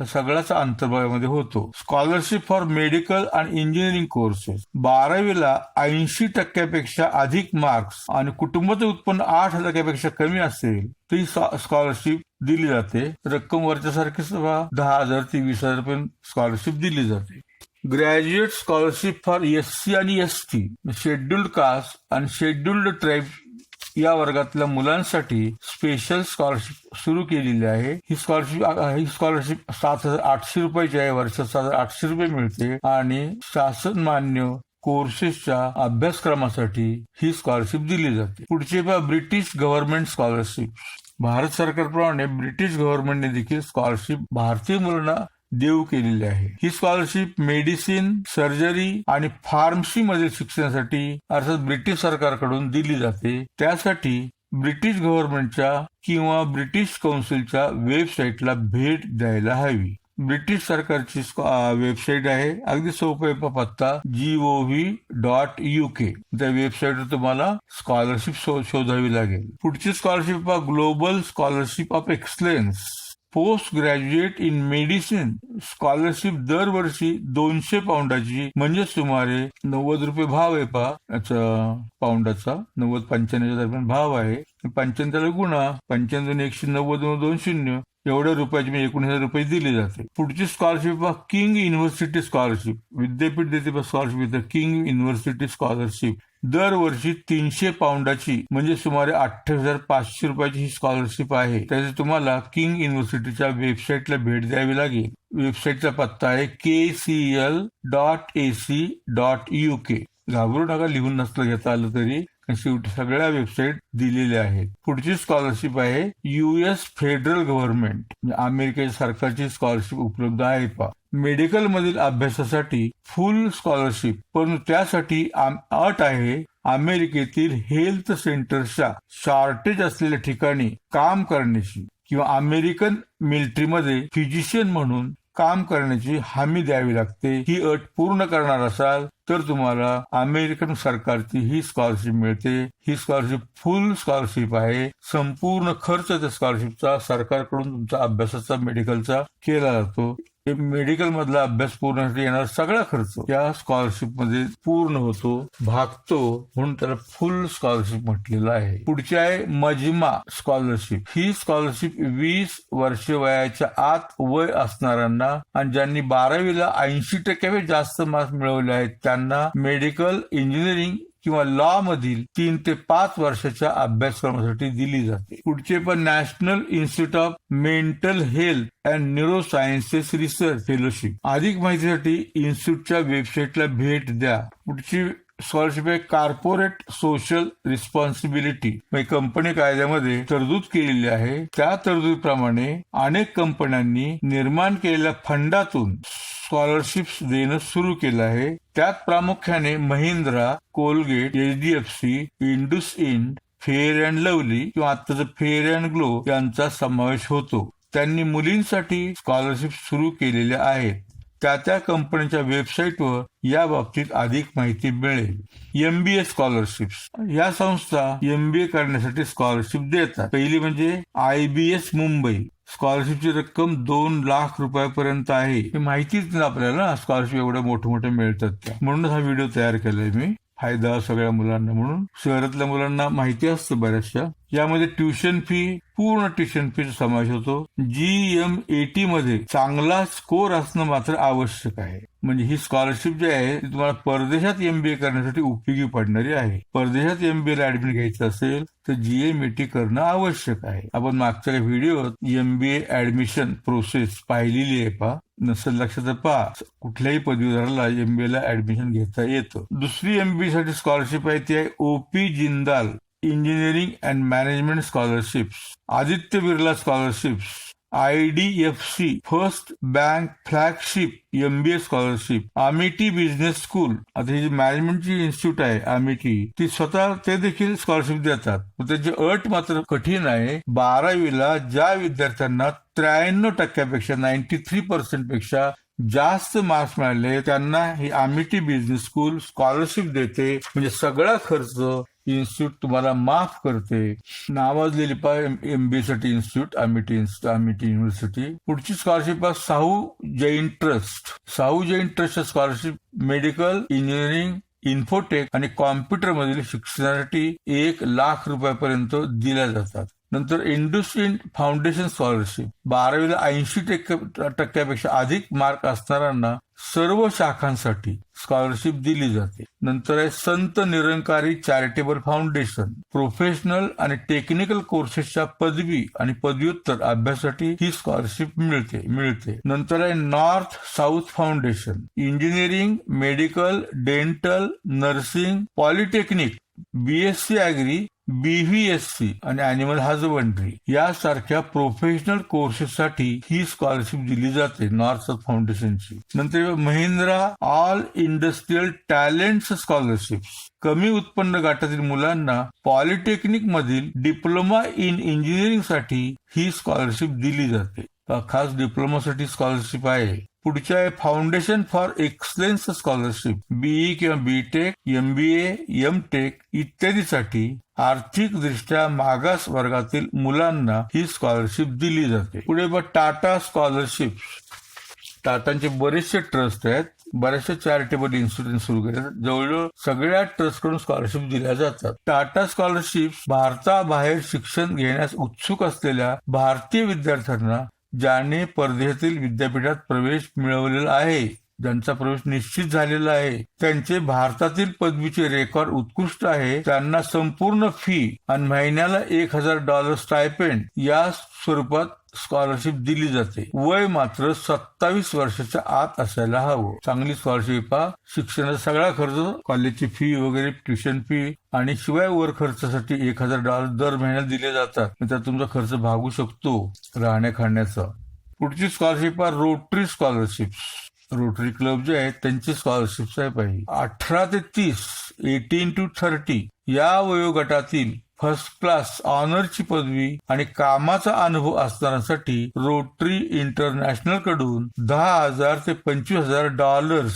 [SPEAKER 1] सगळ्याचा अंतर्भागामध्ये होतो. स्कॉलरशिप फॉर मेडिकल आणि इंजिनिअरिंग कोर्सेस. 12वीला 80% अधिक मार्क्स आणि कुटुंबाचं उत्पन्न 8,000 कमी असेल ती स्कॉलरशिप दिली जाते. रक्कम वरच्यासारखीच 10,000 ते 20,000 स्कॉलरशिप दिली जाते. ग्रॅज्युएट स्कॉलरशिप फॉर SC आणि ST, शेड्युल्ड कास्ट आणि शेड्युल्ड ट्राईब या वर्गातल्या मुलांसाठी स्पेशल स्कॉलरशिप सुरू केलेली आहे. ही स्कॉलरशिप ₹7,800 आहे. वर्षात ₹7,800 मिळते आणि शासन मान्य कोर्सेसच्या अभ्यासक्रमासाठी ही स्कॉलरशिप दिली जाते. पुढचे ब्रिटिश गव्हर्नमेंट स्कॉलरशिप. भारत सरकारप्रमाणे ब्रिटिश गव्हर्नमेंटने देखील स्कॉलरशिप भारतीय मुलांना देऊ केलेली आहे. ही स्कॉलरशिप मेडिसिन, सर्जरी आणि फार्मसी मधील शिक्षणासाठी अर्थात ब्रिटिश सरकारकडून दिली जाते. त्यासाठी ब्रिटिश गव्हर्नमेंटच्या किंवा ब्रिटिश काउन्सिलच्या वेबसाईटला भेट द्यायला हवी. ब्रिटिश सरकारची वेबसाईट आहे, अगदी सोपे पत्ता gov.uk. त्या वेबसाईटवर तुम्हाला स्कॉलरशिप शोधावी लागेल. पुढची scholarship global scholarship of excellence. Post graduate in medicine scholarship दरवर्षी £200 म्हणजे सुमारे ₹90 भाव आहे. याचा पाऊंडाचा 90-95 दरम्यान भाव आहे. 95 गुणा 95 190 एवढ्या रुपयाची ₹19,000 दिली जाते. पुढची स्कॉलरशिप किंग युनिव्हर्सिटी स्कॉलरशिप. विद्यापीठ देते स्कॉलरशिप. किंग युनिव्हर्सिटी स्कॉलरशिप दरवर्षी £300 म्हणजे सुमारे ₹28,500 ही स्कॉलरशिप आहे. त्याची तुम्हाला किंग युनिव्हर्सिटीच्या वेबसाईटला भेट द्यावी लागेल. वेबसाईटचा पत्ता आहे kcl.ac.uk. घाबरू नका, लिहून नसलं घेता आलं तरी, शेवटी सगळ्या वेबसाईट दिलेल्या आहेत. पुढची स्कॉलरशिप आहे US फेडरल गव्हर्नमेंट, अमेरिकेच्या सरकारची स्कॉलरशिप उपलब्ध आहे. मेडिकल मधील अभ्यासासाठी फुल स्कॉलरशिप, परंतु त्यासाठी अट आहे अमेरिकेतील हेल्थ सेंटरच्या शॉर्टेज असलेल्या ठिकाणी काम करण्याची किंवा अमेरिकन मिलिटरीमध्ये फिजिशियन म्हणून काम करण्याची हमी द्यावी लागते. ही अट पूर्ण करणार असाल तर तुम्हाला अमेरिकन सरकारची ही स्कॉलरशिप मिळते. ही स्कॉलरशिप फुल स्कॉलरशिप आहे. संपूर्ण खर्च त्या स्कॉलरशिपचा सरकारकडून तुमचा अभ्यासाचा मेडिकलचा केला जातो. मेडिकल मधला अभ्यास पूर्ण येणार सगळा खर्च या स्कॉलरशिप मध्ये पूर्ण होतो, भागतो, म्हणून त्याला फुल स्कॉलरशिप म्हटलेलं आहे. पुढची आहे मजमा स्कॉलरशिप. ही स्कॉलरशिप 20 वर्ष वयाच्या आत वय असणाऱ्यांना आणि ज्यांनी 12वीला 80% जास्त मार्क्स मिळवले आहेत त्यांना मेडिकल, इंजिनिअरिंग किंवा लॉ मधील 3 ते 5 वर्षाच्या अभ्यासक्रमासाठी दिली जाते. पुढचे पण national institute of mental health and neuro sciences research fellowship. अधिक माहितीसाठी इन्स्टिट्यूटच्या वेबसाईटला भेट द्या. पुढची स्कॉलरशिप आहे कॉर्पोरेट सोशल रिस्पॉन्सिबिलिटी. कंपनी कायद्यामध्ये तरतूद केलेली आहे. त्या तरतुदीप्रमाणे अनेक कंपन्यांनी निर्माण केलेल्या फंडातून स्कॉलरशिप्स देणं सुरू केलं आहे. त्यात प्रामुख्याने Mahindra, Colgate, HDFC, IndusInd, fair and lovely किंवा आताचं फेअर अँड ग्लो यांचा समावेश होतो. त्यांनी मुलींसाठी स्कॉलरशिप सुरू केलेल्या आहेत. त्या कंपनीच्या वेबसाईटवर या बाबतीत अधिक माहिती मिळेल. MBA scholarships. या संस्था MBA करण्यासाठी स्कॉलरशिप देतात. पहिली म्हणजे IBS मुंबई. स्कॉलरशिपची रक्कम 2 लाख रुपयापर्यंत आहे. हे माहितीच नाही आपल्याला स्कॉलरशिप एवढ्या मोठे मिळतात त्या, म्हणून हा व्हिडिओ तयार केलाय मी. फायदा सगळ्या मुलांना म्हणून. शहरातल्या मुलांना माहिती असतं बऱ्याचशा. यामध्ये ट्युशन फी, पूर्ण ट्युशन फीचा समावेश होतो. GMAT मध्ये चांगला स्कोर असणं मात्र आवश्यक आहे. म्हणजे ही स्कॉलरशिप जी आहे ती तुम्हाला परदेशात MBA करण्यासाठी उपयोगी पडणारी आहे. परदेशात MBA ला ऍडमिट घ्यायचं असेल तर GMAT करणं आवश्यक आहे. आपण मागच्या व्हिडिओत MBA ऍडमिशन प्रोसेस पाहिलेली आहे पहा. नसेल लक्षात पहा. कुठल्याही पदवीधराला MBA ला ऍडमिशन घेता येतं. दुसरी MBA साठी स्कॉलरशिप आहे ती आहे OP Jindal engineering and management scholarships. Aditya Birla scholarships. IDFC first bank flagship MBA scholarship. Amity business school. आता ही जी मॅनेजमेंटची इन्स्टिट्यूट आहे अमिटी, ती स्वतः ते देखील स्कॉलरशिप देतात. त्याची अट मात्र कठीण आहे. 12वीला ज्या विद्यार्थ्यांना 93% 93% पेक्षा जास्त मार्क्स मिळाले त्यांना ही अमिटी बिझनेस स्कूल स्कॉलरशिप देते. म्हणजे सगळा खर्च इन्स्टिट्यूट तुम्हाला माफ करते. नावाजलेली MBA साठी इन्स्टिट्यूट अमिटी युनिव्हर्सिटी. पुढची स्कॉलरशिप आहे Sahu Jain trust. Sahu Jain trust scholarship medical, engineering, infotech आणि कॉम्प्युटर मधील शिक्षणासाठी 1 लाख रुपयापर्यंत दिल्या जातात. नंतर इंडसइंड फाउंडेशन स्कॉलरशिप. 12वीला 80% अधिक मार्क असणाऱ्यांना सर्व शाखांसाठी स्कॉलरशिप दिली जाते. नंतर आहे Sant Nirankari charitable foundation. Professional आणि टेक्निकल कोर्सेसच्या पदवी आणि पदव्युत्तर अभ्यासासाठी ही स्कॉलरशिप मिळते. नंतर आहे north south foundation. Engineering, medical, dental, nursing, polytechnic, BSc agri, BVSc आणि अॅनिमल हजबंड्री यासारख्या प्रोफेशनल कोर्सेससाठी ही स्कॉलरशिप दिली जाते नॉर्थ साऊथ फाउंडेशनची. नंतर Mahindra all industrial talents scholarship. कमी उत्पन्न गटातील मुलांना पॉलिटेक्निक मधील डिप्लोमा इन इंजिनिअरिंग साठी ही स्कॉलरशिप दिली जाते. खास डिप्लोमासाठी स्कॉलरशिप आहे. पुढच्या आहे foundation for excellence scholarship. BE किंवा BTech, MBA, MTech इत्यादीसाठी आर्थिकदृष्ट्या मागास वर्गातील मुलांना ही स्कॉलरशिप दिली जाते. पुढे टाटा स्कॉलरशिप. टाटांचे बरेचसे ट्रस्ट आहेत, बऱ्याचशा चॅरिटेबल इन्स्टिट्यूट सुरू केले. जवळजवळ सगळ्या ट्रस्टकडून स्कॉलरशिप दिल्या जातात. टाटा स्कॉलरशिप भारताबाहेर शिक्षण घेण्यास उत्सुक असलेल्या भारतीय विद्यार्थ्यांना ज्याने परदेशातील विद्यापीठात प्रवेश मिळवलेला आहे, ज्यांचा प्रवेश निश्चित झालेला आहे, त्यांचे भारतातील पदवीचे रेकॉर्ड उत्कृष्ट आहे, त्यांना संपूर्ण फी आणि महिन्याला $1000 स्टायपेंड या स्वरूपात स्कॉलरशिप दिली जाते. वय मात्र 27 वर्षाच्या आत असायला हवं. चांगली स्कॉलरशिप. शिक्षणाचा सगळा खर्च, कॉलेजची फी वगैरे, ट्युशन फी आणि शिवाय वर खर्चासाठी $1000 दर महिन्याला दिले जातात. त्यात तुमचा खर्च भागू शकतो राहण्या खाण्याचा. पुढची स्कॉलरशिप आहे रोटरी स्कॉलरशिप. रोटरी क्लब जे आहेत त्यांची स्कॉलरशिप आहे पाहिजे. 18 ते 30 18 to 30 या वयोगटातील फर्स्ट क्लास ऑनरची पदवी आणि कामाचा अनुभव असणाऱ्यांसाठी रोटरी इंटरनॅशनल कडून $10,000 ते $25,000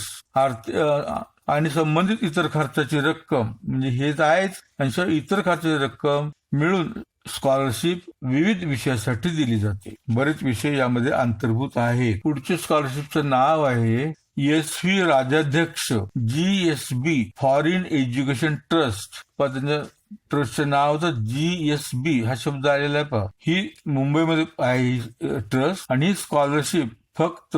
[SPEAKER 1] आणि संबंधित इतर खर्चाची रक्कम म्हणजे हेच आहेच आणि इतर खर्चाची रक्कम मिळून स्कॉलरशिप विविध विषयासाठी दिली जाते. बरेच विषय यामध्ये अंतर्भूत आहेत. पुढचे स्कॉलरशिपचं नाव आहे SV Rajadhyaksha GSB foreign education trust. त्यांच्या ट्रस्टचं नाव होतं GSB हा शब्द आलेला आहे पहा. ही मुंबईमध्ये आहे ट्रस्ट आणि ही स्कॉलरशिप फक्त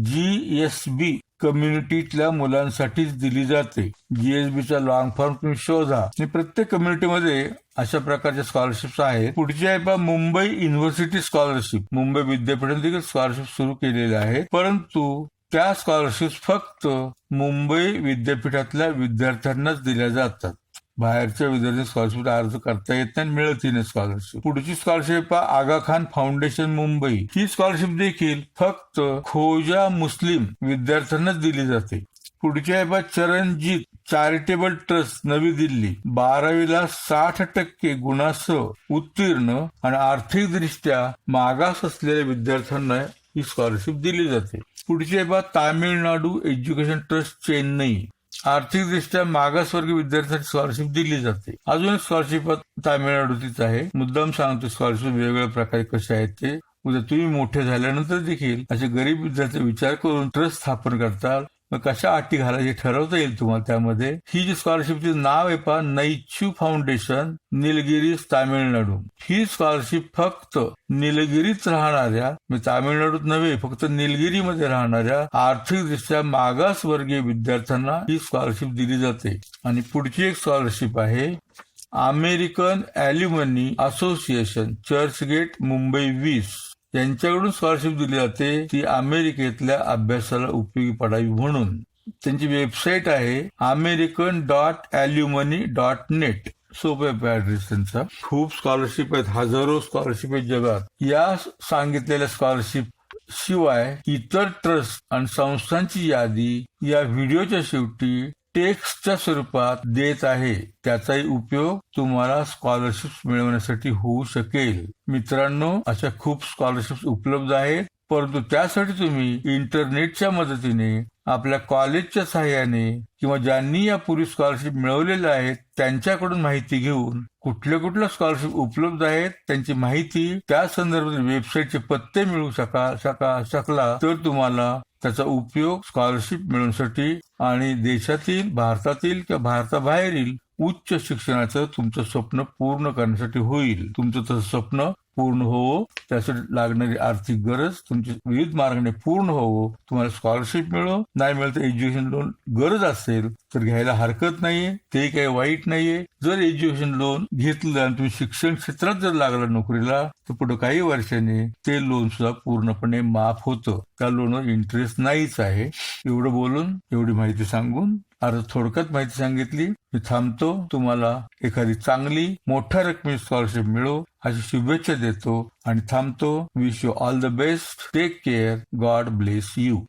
[SPEAKER 1] GSB कम्युनिटीतल्या मुलांसाठीच दिली जाते. GSBचा लॉंग फॉर्म तुम्ही शोधा आणि प्रत्येक कम्युनिटीमध्ये अशा प्रकारच्या स्कॉलरशिप्स आहेत. पुढची आहे पहा मुंबई युनिव्हर्सिटी स्कॉलरशिप. मुंबई विद्यापीठाने देखील स्कॉलरशिप सुरू केलेले आहेत, परंतु त्या स्कॉलरशिप फक्त मुंबई विद्यापीठातल्या विद्यार्थ्यांनाच दिल्या जातात. बाहेरच्या विद्यार्थी स्कॉलरशिप अर्ज करता येत नाही, मिळतही नाही स्कॉलरशिप. पुढची स्कॉलरशिप आगा खान फाउंडेशन मुंबई. ही स्कॉलरशिप देखील फक्त खोजा मुस्लिम विद्यार्थ्यांनाच दिली जाते. पुढची आहे चरणजीत चॅरिटेबल ट्रस्ट नवी दिल्ली. 12वीला 60% गुणासह उत्तीर्ण आणि आर्थिकदृष्ट्या मागास असलेल्या विद्यार्थ्यांना ही स्कॉलरशिप दिली जाते. पुढची आहे तामिळनाडू एज्युकेशन ट्रस्ट चेन्नई. आर्थिकदृष्ट्या मागासवर्गीय विद्यार्थ्यांसाठी स्कॉलरशिप दिली जाते. अजून स्कॉलरशिप तामिळनाडूतीच आहे. मुद्दाम सांगतो स्कॉलरशिप वेगवेगळ्या प्रकारे कसे आहेत ते. उद्या तुम्ही मोठे झाल्यानंतर देखील असे गरीब विद्यार्थी विचार करून ट्रस्ट स्थापन करतात, मग कशा अटी घालायची ठरवता येईल तुम्हाला त्यामध्ये. ही जी स्कॉलरशिपचे नाव आहे पहा नैच्यू फाउंडेशन निलगिरी तामिळनाडू. ही स्कॉलरशिप फक्त निलगिरीत राहणाऱ्या तामिळनाडूत नव्हे फक्त निलगिरीमध्ये राहणाऱ्या आर्थिकदृष्ट्या मागासवर्गीय विद्यार्थ्यांना ही स्कॉलरशिप दिली जाते. आणि पुढची एक स्कॉलरशिप आहे अमेरिकन ॲल्युमनी असोसिएशन चर्चगेट मुंबई 20 यांच्याकडून स्कॉलरशिप दिली जाते. ती अमेरिकेतल्या अभ्यासाला उपयोगी पडावी म्हणून. त्यांची वेबसाईट आहे american.alumni.net. सोपा ऍड्रेस त्यांचा. खूप स्कॉलरशिप आहेत, हजारो स्कॉलरशिप आहेत जगात. या सांगितलेल्या स्कॉलरशिप शिवाय इतर ट्रस्ट आणि संस्थांची यादी या व्हिडिओच्या शेवटी टेक्स्टच्या स्वरूपात देत आहे. त्याचाही उपयोग तुम्हाला स्कॉलरशिप मिळवण्यासाठी होऊ शकेल. मित्रांनो, अशा खूप स्कॉलरशिप उपलब्ध आहेत, परंतु त्यासाठी तुम्ही इंटरनेटच्या मदतीने आपल्या कॉलेजच्या सहाय्याने किंवा ज्यांनी यापूर्वी स्कॉलरशिप मिळवलेल्या आहेत त्यांच्याकडून माहिती घेऊन कुठल्या स्कॉलरशिप उपलब्ध आहेत त्यांची माहिती त्या संदर्भातील वेबसाईटचे पत्ते मिळू शकला तर तुम्हाला त्याचा उपयोग स्कॉलरशिप मिळवण्यासाठी आणि देशातील, भारतातील किंवा भारताबाहेरील उच्च शिक्षणाचं तुमचं स्वप्न पूर्ण करण्यासाठी होईल. तुमचं तसं स्वप्न पूर्ण होवो, त्यासाठी लागणारी आर्थिक गरज तुमची विविध मार्गाने पूर्ण होवो, तुम्हाला स्कॉलरशिप मिळो, नाही मिळत एज्युकेशन लोन गरज असेल तर घ्यायला हरकत नाहीये, ते काही वाईट नाहीये. जर एज्युकेशन लोन घेतलं आणि तुम्ही शिक्षण क्षेत्रात जर लागला नोकरीला तर पुढे काही वर्षांनी ते लोन सुद्धा पूर्णपणे माफ होतं. त्या लोनवर इंटरेस्ट नाहीच आहे. एवढं बोलून एवढी माहिती सांगून थोडक्यात माहिती सांगितली. मी थांबतो. तुम्हाला एखादी चांगली मोठ्या रकमेची स्कॉलरशिप मिळो अशी शुभेच्छा देतो आणि थांबतो. Wish you all the best. Take care. God bless you.